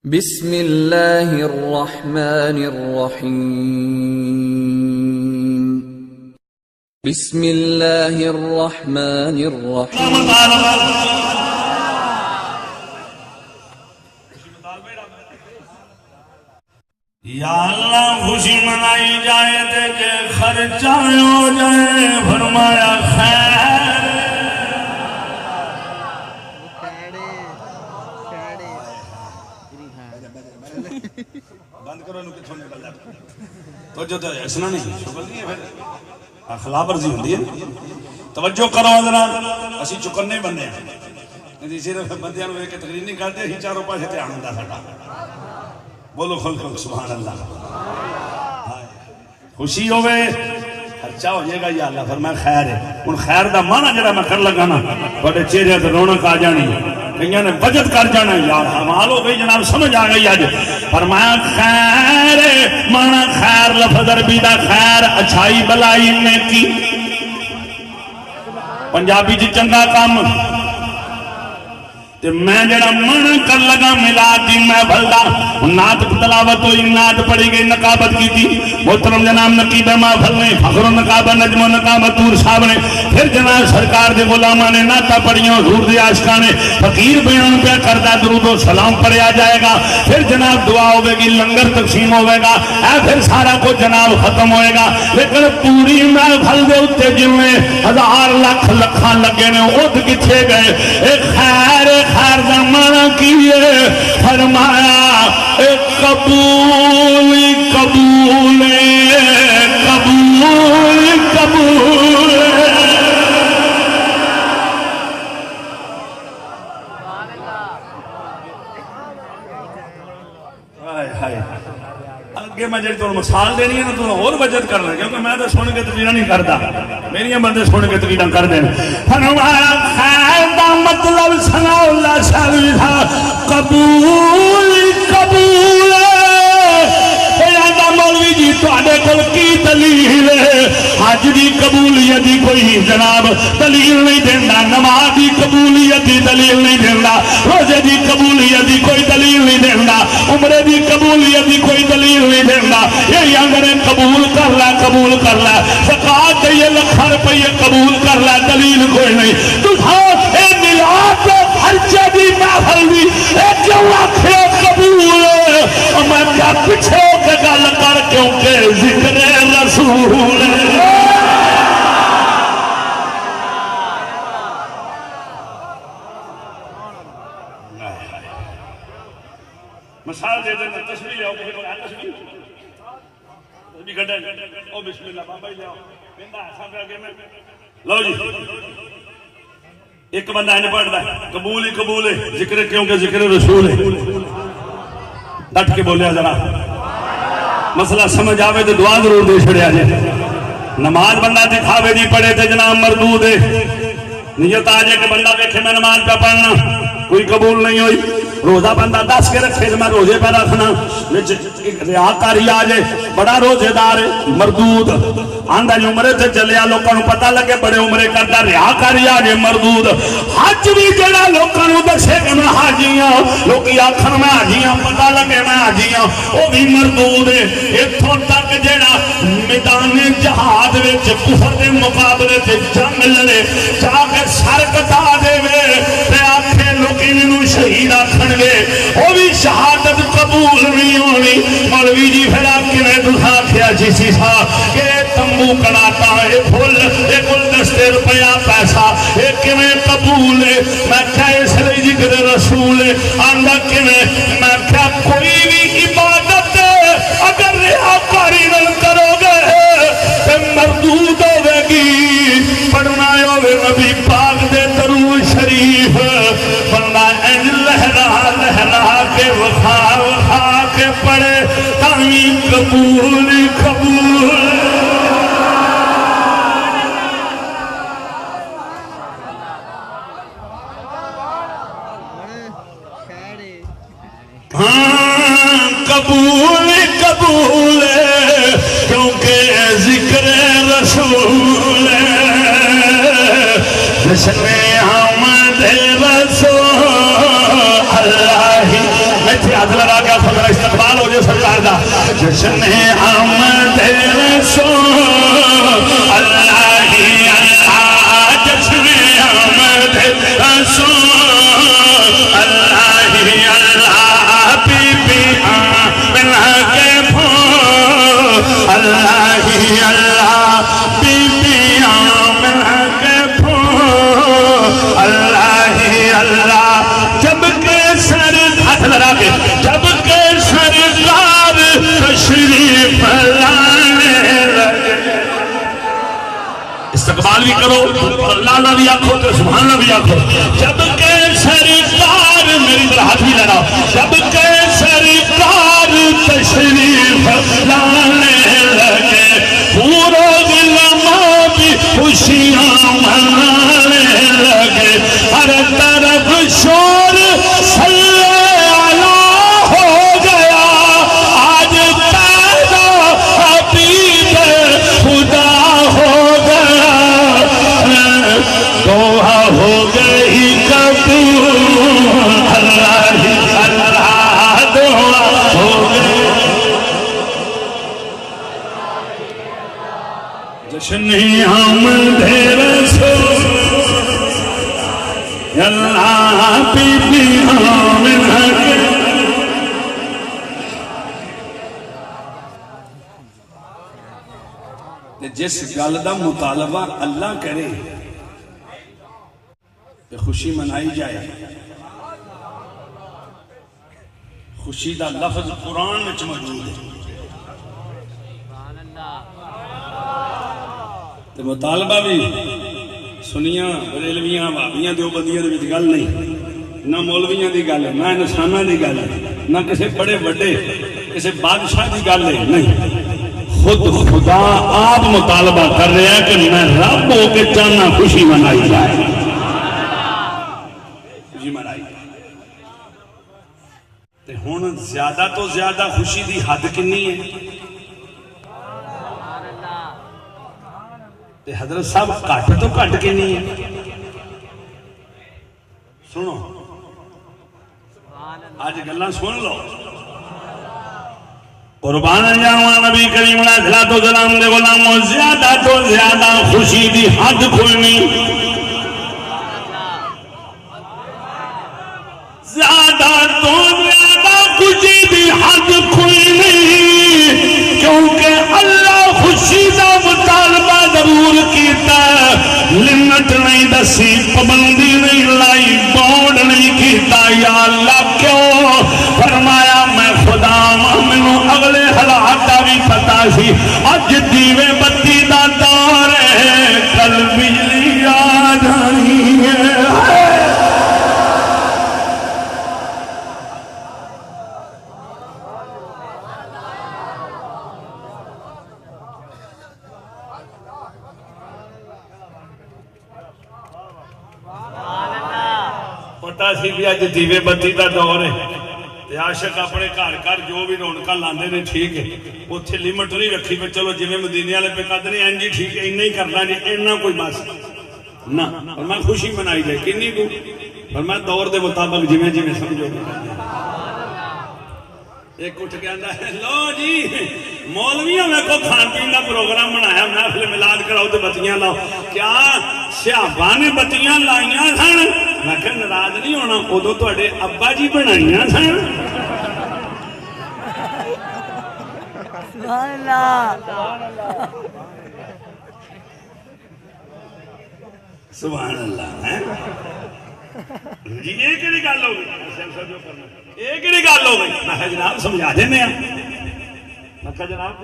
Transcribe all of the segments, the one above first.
بسم اللہ الرحمن الرحیم بسم اللہ الرحمن الرحیم یا اللہ خوشی منائی جائے دے کہ خرچہ ہو جائے فرمایا خیر بند کرو انہوں کتھوں نکل جاتا تو جو ایسنا نہیں شکل نہیں ہے پھر خلاف ورزی ہوندی ہے توجہ کرو حضرات اسی چکنے بندے ہیں اسی طرح بندیاں نو ایک تقریر نہیں کرتے ہی چاروں پاسے دھیان ہوندا ساڈا بولو خلق سبحان اللہ خوشی ہوئے خرچہ ہو جائے گا یا اللہ فرمایا خیر ہے ان خیر دا معنی جڑا میں کر لگا نا بڑے چہرے تے رونق آ جانی کئیاں نے بچت کر جانا یار حوال ہو گئی جناب سمجھ آ گئی اج فرمایا خیر معنی خیر لفظ عربی دا خیر اچھائی بلائی نیکی پنجابی جی چنگا کام میں جڑا من کر لگا ملا دی میں بھلدا نعت تلاوت ہوئی نعت پڑھی گئی نقابت کی تھی محترم جناب نقیب محفل نے فخر نقابت نجم نقابت تور صاحب نے پھر جناب سرکار دے غلاماں نے نعتاں پڑھیاں حضور دے عاشقاں نے فقیر بیان پہ کردا درود و سلام پڑھیا جائے گا پھر جناب دعا ہوے گی لنگر تقسیم ہوے گا اے پھر سارا کچھ جناب ختم ہوئے گا لیکن پوری محفل دے اوتے جویں ہزار لاکھ لکھاں لگے نے اودھ کتھے گئے اے خیر خیر دا معنی کیے فرمایا اے قبول قبول قبول قبول اگے میں جی تمہیں مثال دینی ہے نا تو اور بچت کرنا کیونکہ میں تو سن کے تقریریں نہیں کرتا میری بندے سن کے تقریریں کر دیں فرمایا خیر دا مطلب ثنا اللہ شاہی تھا قبول قبول مولوی جی تواڈے کول کی دلیل ہے حج دی قبولیت دی کوئی جناب دلیل نہیں دیندا نماز دی قبولیت دی دلیل نہیں دیندا روزے دی قبولیت دی کوئی دلیل نہیں دیندا عمرے دی قبولیت دی کوئی دلیل نہیں دیندا یہ اگر قبول کر لے زکات دے لاکھ روپے قبول کر لے دلیل کوئی نہیں تو اے ملاد تے خرچے دی محفل دی اے کیوں آکھے قبول اور میں کیا پیچھے ہو کے گل کر کیونکہ ذکر رسول مثال دے دیں تسبیح لے آؤ کسی کو تسبیح گھٹے او بسم اللہ بابا ہی لے آؤ بندہ ایسا پہ آگے میں لو جی ایک بندہ انہیں پڑھ رہا ہے قبول ہی قبول ہے ذکر کیونکہ ذکر رسول ہے ڈٹ کے بولیا ذرا مسئلہ سمجھ آوے تو دعا ضرور دے چھڑیا جائے نماز بندہ دکھاوے دی پڑھے تھے جناب مردود ہے نیت آجے کہ بندہ دیکھے میں نماز پہ پڑھنا کوئی قبول نہیں ہوئی روزہ بندہ 10 کے رکھے میں روزے پہ رکھنا ریاکاری آجے بڑا روزے دار ہے مردود آندہ جو عمرے سے چلیا لوگوں کو پتہ لگے بڑے عمرے کرتا ریاکاری آجے مردود حج بھی جڑا لوگوں کو دسے کہ میں حاجیاں لوگی آخر میں حاجیاں پتہ لگے میں حاجیاں وہ بھی مردود ہے اتھوں تک جڑا میدان جہاد وچ کفر دے مقابلے سے جنگ لڑے جا کے سر کٹا دے وے تے آکھے لوگی نوں شہید آکھن گے وہ بھی شہادت قبول نہیں ہونی مولوی جی پھر آپ کی میں دکھا کیا جیسی سا کہ تمبو کڑاتا ہے پھول ایک گلدستے روپیہ پیسہ ایک میں قبول ہے میں کیا اس لئے ذکر رسول ہے آندہ کہ میں کیا کوئی بھی عبادت اگر ریاکاری نہ کرو گے تو مردود ہوے گی پڑھنا ہوے نبی پاک دے درود شریف بندہ انج لہرا کے وخا کے پڑھے تاہی قبول قبول ہاں قبول قبول کیونکہ ذکر رسول جس میں آمد رسول اللہ جتھے ہاتھ لگا کے ذرا استقبال ہو جائے سرکار دا جشن آمد رسول اللہ اللہ جشن آمد رسول اللہ اللہ بی بی آمنہ کے پھول اللہ اللہ بی بی آمنہ کے پھول اللہ اللہ جب کے سر ہاتھ لگا کے جب کے سرکار تشریف لانے لگے استقبال بھی کرو اللہ نہ بھی آکھو تو سبحان اللہ بھی آکھو جب کہ سرکار میری طرح ہاتھ بھی لگاؤ جب کہ سرکار تشریف لانے لگے پورا علماء بھی خوشیاں منانے لگے ہر طرف شور صلی اللہ ہو گیا آج پیدا حبیب خدا ہو گیا دعا ہو گئی قبول اللہ اللہ دعا ہو گئی جشن آمد رسول اللہ بی بی آمنہ کے جس گل دا مطالبہ اللہ کرے کہ خوشی منائی جائے خوشی دا لفظ قرآن میں موجود ہے تو مطالبہ بھی سنیاں بریلویاں بھابیاں دیوبندیاں دے وچ گل نہیں نہ مولویاں دی گل ہے نہ انساناں دی گل ہے نہ کسی بڑے بڑے کسی بادشاہ دی گل ہے نہیں خود خدا آپ مطالبہ کر رہے ہیں کہ میں رب ہو کے چاہنا خوشی منائی جائے خوشی منائی جائے تے ہن زیادہ تو زیادہ خوشی دی حد کنی ہے تے حضرت صاحب کٹ تو کٹ کنی ہے سنو آج گلاں سن لو قربان جاواں نبی کریم علیہ الصلوۃ والسلام دے غلاموں زیادہ تو زیادہ خوشی دی حد کوئی نہیں زیادہ تو زیادہ خوشی دی حد کوئی نہیں کیونکہ اللہ خوشی دا مطالبہ ضرور کیتا لمٹ نہیں دسی پابندی نہیں لائی بورڈ نہیں کیتا یا اللہ کیوں فرمایا میں خدا مینوں اگلے حالات دا بھی پتا سی اج دیوے بتی دا دور ہے کل بجلی آ جانی ہے پتا سی بھی اج دیوے بتی دا دور ہے عاشق اپنے گھر گھر جو بھی رونقاں لاندے نے ٹھیک ہے اتنے لمٹ نہیں رکھی پہ چلو جی مدینے والے پہ کہتے ہیں جی ٹھیک ہے اینا ہی کرنا جی اینا کوئی بس نہ میں خوشی منائی جائے کنی کو پر میں دور دے مطابق جی جی سمجھو ایک اٹھ کے آتا ہے لو جی مولویوں میں کو کھان پین کا پروگرام بنایا محفل میلاد کراؤ تو بتیاں لاؤ کیا صحابہ نے بتیاں لائیاں سن میں کہ ناراض نہیں ہونا ادو تے ابا جی بنائیاں سن سبحان اللہ سبحان اللہ جی یہ کہڑی گل ہو گئی یہ کہڑی گل ہو گئی میں جناب سمجھا دینے ہیں میں کہا جناب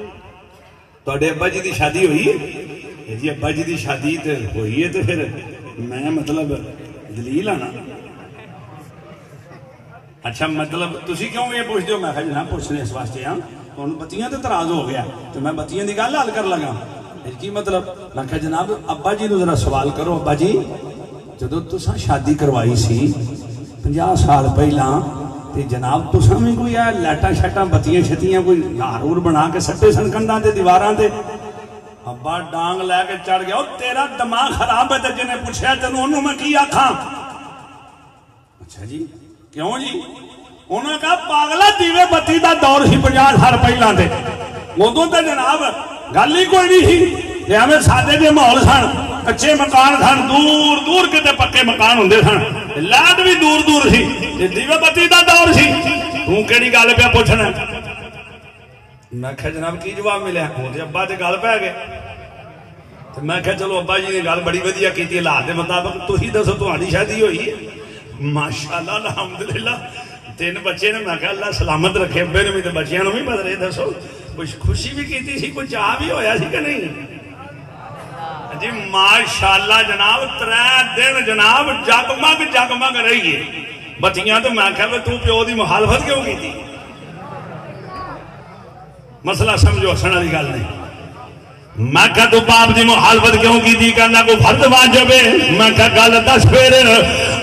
تے ابا جی کی شادی ہوئی ہے جی ابا جی کی شادی تو ہوئی ہے تو پھر میں مطلب دلیل آنا اچھا مطلب تسی کیوں یہ پوچھتے ہو میں کہا جناب پوچھنے اس واسطے ہاں ہوں بتیاں تو تراز ہو گیا تو میں بتیاں کی گل حل کر لگا کی مطلب میں کہا جناب ابا جی نو ذرا سوال کرو ابا جی جدو تساں شادی کروائی سی 50 سال پہلا تے جناب تساں بھی کوئی لائٹاں شٹاں بتیاں شتیاں کوئی ہارور بنا کے سٹے سن کندھاں تے دیواراں تے ابا ڈانگ لے کے چڑھ گیا تیرا دماغ خراب ہے تے جنے پوچھیا تینوں اونوں میں کی آکھاں اچھا جی کیوں جی انہوں نے کہا پاگلا دیوے بتی دا دور سی 50 سال پہلا تے ادو تو جناب گل ہی کوئی نہیں سی ایویں سادے جے ماحول سن کچے مکان سن دور دور کتے پکے مکان ہوندے سن لائٹ بھی دور دور سی دیوے بتی دا دور سی تو کیڑی گل پہ پوچھنا میں کہا جناب کی جواب ملیا وہ تے ابا تے گل پہ گئے میں کہا چلو ابا جی نے گل بڑی ودیا کیتی حالات دے مطابق تسی دسو تہاڈی شادی ہوئی ہے ماشاءاللہ الحمدللہ 3 بچے نے میں کہا اللہ سلامت رکھے ابے نے بھی تے بچیاں نوں بھی بدلے دسو کچھ خوشی بھی کیتی سی کوئی چاہ بھی ہویا سی کہ نہیں جی ماشاءاللہ جناب 3 دن جناب جگمگ رہی ہے بتیاں تو میں کہا تو پیو دی مخالفت کیوں کیتی مسئلہ سمجھو ہسن والی گل نہیں میں کہا تو باپ دی مخالفت کیوں کی تھی کہنا کوئی فرض واجب ہے میں کہا گل دس پھر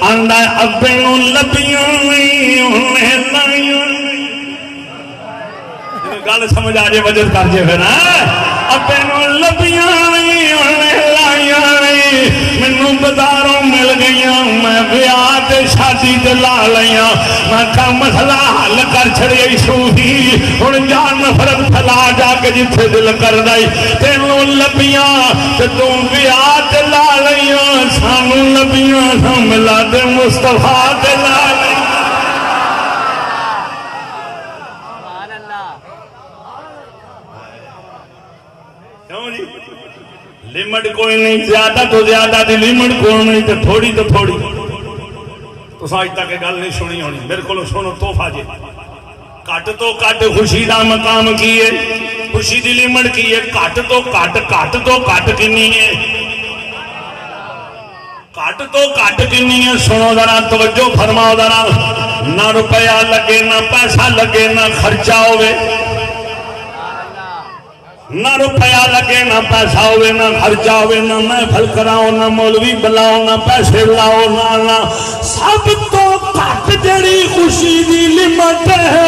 آندا ابے نوں لبیاں نہیں لائیاں گل سمجھ آ جائے وجد کر جائے پھر ابے نوں لبیاں نہیں لائیاں مینوں بازاروں مل گئیاں میں بیاہ تے شادی تے لا لیاں میں کہا مسئلہ حل کر چھڑی سوہی ہن جان نفرت پھیلا جا کے جتھے دل کردا تینوں لبیاں تے تو بیاہ تے لا لیاں سانوں لبیاں سا میلاد مصطفیٰ تے لا لیاں لمٹ کوئی نہیں زیادہ تو زیادہ دی لمٹ کوئی نہیں تو تھوڑی تو ساج تک گل نہیں سنی ہونی میرے کو سنو توحفہ جی کٹ تو کٹ خوشی دا مقام کیے خوشی دی لمٹ کیے کٹ تو کٹ کنی ہے کٹ تو کٹ کنی ہے سنو ذرا توجہ فرماؤ ذرا نہ روپیہ لگے نہ پیسہ لگے نہ خرچہ ہوئے نہ روپیہ لگے نہ پیسہ ہوئے نہ خرچہ ہوئے نہ محفل کراؤ نہ مولوی بلاؤ نہ پیسے لاؤ نہ سب تو گھٹ جڑی خوشی دی لمٹ ہے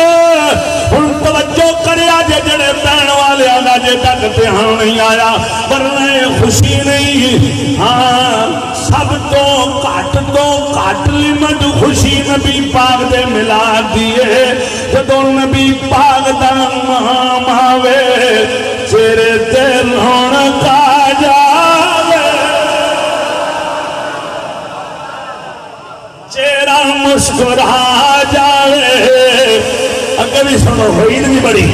ہن توجہ کریا جے جڑے پہن والے دا جے تک دھیان نہیں آیا ورنہ خوشی نہیں ہاں سب تو گھٹ لمٹ خوشی نبی پاک دے میلاد دی ہے جدوں نبی پاک دا نام آوے چہرے تے رونق آ جاوے چہرہ مسکرا جاوے اگر بھی سنو ہوئی نہیں بڑی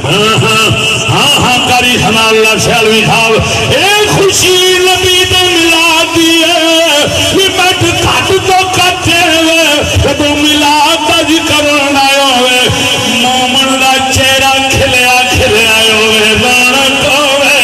ہاں کری سنا اللہ سیالوی صاحب اے خوشی نبی دے میلاد دی ہے لمٹ کٹ تو کٹ ہے جب میلاد دا ذکر آیا ہوئے مومن دا چہرہ کھلیا ہوئے رونق ہوئے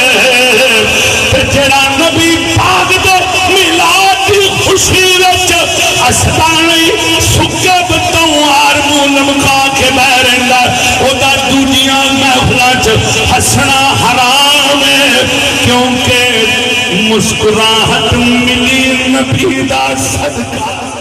جڑا نبی پاک دے میلاد دی خوشی وچ ہسدا نہیں سکے بتوں ہارموں لمکا کے بہ رہندا او دا دوجیاں محفلاں چ ہسنا حرام ہے کیونکہ مسکراہٹ ملی نبی دا صدقہ